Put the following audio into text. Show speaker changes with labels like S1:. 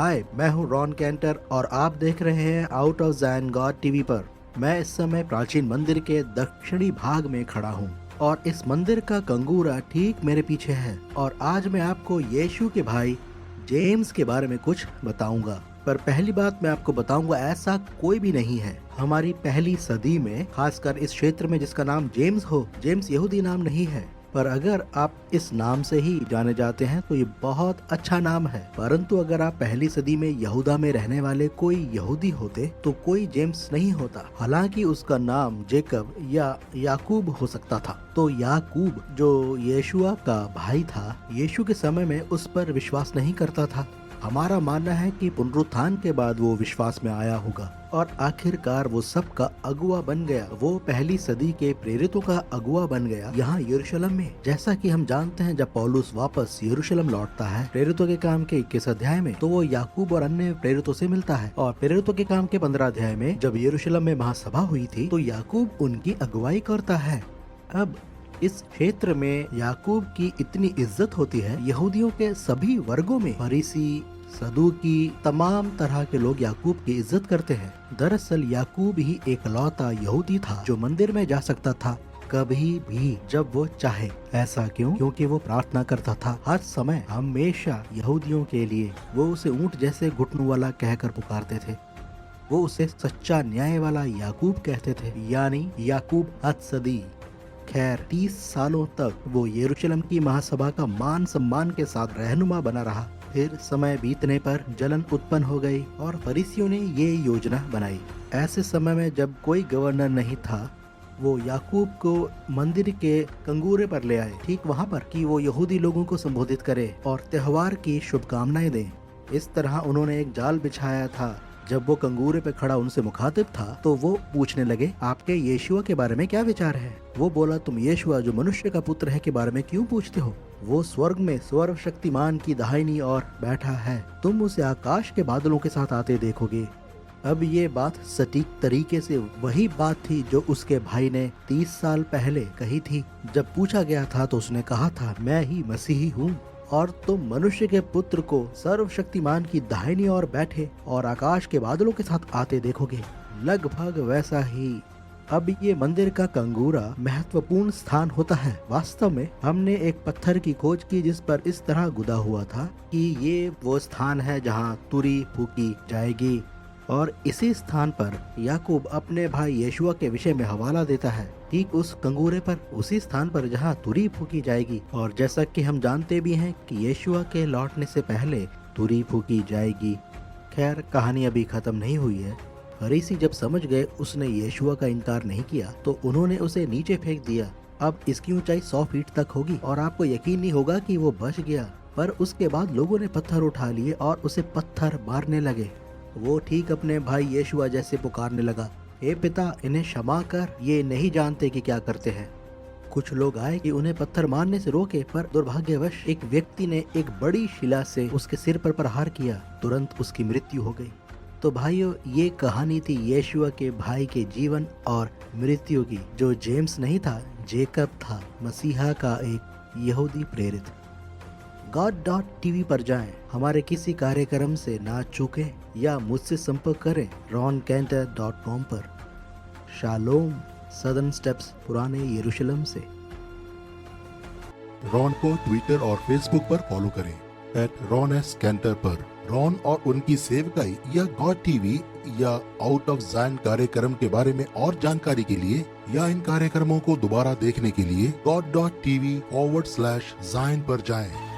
S1: हाय, मैं हूँ Ron canter और आप देख रहे हैं out of Zion God TV पर। मैं इस समय प्राचीन मंदिर के दक्षिणी भाग में खड़ा हूँ और इस मंदिर का कंगूरा ठीक मेरे पीछे है। और आज मैं आपको यीशु के भाई जेम्स के बारे में कुछ बताऊंगा। पर पहली बात मैं आपको बताऊंगा, ऐसा कोई भी नहीं है। हमारी पहली सदी में, खासकर इस क्षेत्र में जिसका नाम जेम्स हो, जेम्स यहूदी नाम नहीं है। पर अगर आप इस नाम से ही जाने जाते हैं तो ये बहुत अच्छा नाम है। परंतु अगर आप पहली सदी में यहूदा में रहने वाले कोई यहूदी होते तो कोई जेम्स नहीं होता। हालांकि उसका नाम जेकब या याकूब हो सकता था। तो याकूब जो यीशुआ का भाई था, यीशु के समय में उस पर विश्वास नहीं करता था। हमारा मानना है कि पुनरुत्थान के बाद वो विश्वास में आया होगा और आखिरकार वो सबका अगुआ बन गया। वो पहली सदी के प्रेरितों का अगुआ बन गया यहाँ यरूशलेम में। जैसा कि हम जानते हैं, जब पौलुस वापस यरूशलेम लौटता है प्रेरितों के काम के 21 अध्याय में, तो वो याकूब और अन्य प्रेरितों से मिलता है। और प्रेरितों के काम के 15 अध्याय में जब यरूशलेम में महासभा हुई थी तो याकूब उनकी अगुवाई करता है। अब इस क्षेत्र में याकूब की इतनी इज्जत होती है, यहूदियों के सभी वर्गों में फरीसी, सदूकी, तमाम तरह के लोग याकूब की इज्जत करते हैं। दरअसल याकूब ही एकलौता यहूदी था जो मंदिर में जा सकता था कभी भी जब वो चाहे। ऐसा क्यों? क्योंकि वो प्रार्थना करता था हर समय, हमेशा यहूदियों के लिए। वो उसे ऊंट जैसे घुटनों वाला कहकर पुकारते थे। वो उसे सच्चा न्याय वाला याकूब कहते थे, यानी याकूब हदसदी। खैर 30 सालों तक वो यरूशलेम की महासभा का मान सम्मान के साथ रहनुमा बना रहा। फिर समय बीतने पर जलन उत्पन्न हो गई और फरीसियों ने ये योजना बनाई। ऐसे समय में जब कोई गवर्नर नहीं था, वो याकूब को मंदिर के कंगूरे पर ले आए, ठीक वहाँ पर, कि वो यहूदी लोगों को संबोधित करे और त्योहार की शुभकामनाएं दें। इस तरह उन्होंने एक जाल बिछाया था। जब वो कंगूरे पे खड़ा उनसे मुखातिब था तो वो पूछने लगे, आपके यीशुआ के बारे में क्या विचार है? वो बोला, तुम यीशुआ जो मनुष्य का पुत्र है के बारे में क्यों पूछते हो? वो स्वर्ग में सर्वशक्तिमान की दाहिनी ओर बैठा है। तुम उसे आकाश के बादलों के साथ आते देखोगे। अब ये बात सटीक तरीके से वही बात थी जो उसके भाई ने 30 साल पहले कही थी। जब पूछा गया था तो उसने कहा था, मैं ही मसीही हूँ और तुम मनुष्य के पुत्र को सर्वशक्तिमान की दाहिनी ओर बैठे और आकाश के बादलों के साथ आते देखोगे। लगभग वैसा ही अब ये मंदिर का कंगूरा महत्वपूर्ण स्थान होता है। वास्तव में हमने एक पत्थर की खोज की जिस पर इस तरह गुदा हुआ था कि ये वो स्थान है जहाँ तुरी फूकी जाएगी। और इसी स्थान पर याकूब अपने भाई यीशुआ के विषय में हवाला देता है, ठीक उस कंगूरे पर, उसी स्थान पर जहाँ तुरी फूकी जाएगी। और जैसा कि हम जानते भी हैं कि यीशुआ के लौटने से पहले तुरी फूकी जाएगी। खैर कहानी अभी खत्म नहीं हुई है। फरीसी जब समझ गए उसने यीशुआ का इनकार नहीं किया तो उन्होंने उसे नीचे फेंक दिया। अब इसकी ऊंचाई 100 फीट तक होगी और आपको यकीन नहीं होगा कि वो बच गया। पर उसके बाद लोगों ने पत्थर उठा लिए और उसे पत्थर मारने लगे। वो ठीक अपने भाई यीशुआ जैसे पुकारने लगा, हे पिता, इन्हें क्षमा कर, ये नहीं जानते कि क्या करते हैं। कुछ लोग आए कि उन्हें पत्थर मारने से रोके, पर दुर्भाग्यवश एक व्यक्ति ने एक बड़ी शिला से उसके सिर पर प्रहार किया। तुरंत उसकी मृत्यु हो गई। तो भाइयों, ये कहानी थी यीशुआ के भाई के जीवन और मृत्यु की, जो जेम्स नहीं था, जेकब था, मसीहा का एक यहूदी प्रेरित। God.tv पर जाएं, हमारे किसी कार्यक्रम से ना चूकें या मुझसे संपर्क करें roncanter.com पर। शालोम, सदर्न स्टेप्स, पुराने यरूशलेम से।
S2: रॉन को ट्विटर और फेसबुक पर फॉलो करें @RonSCanter पर। रॉन और उनकी सेवकाई या गॉड टीवी या आउट ऑफ ज़ायन कार्यक्रम के बारे में और जानकारी के लिए या इन कार्यक्रमों को दोबारा देखने के लिए God.tv/Zayin पर जाएं।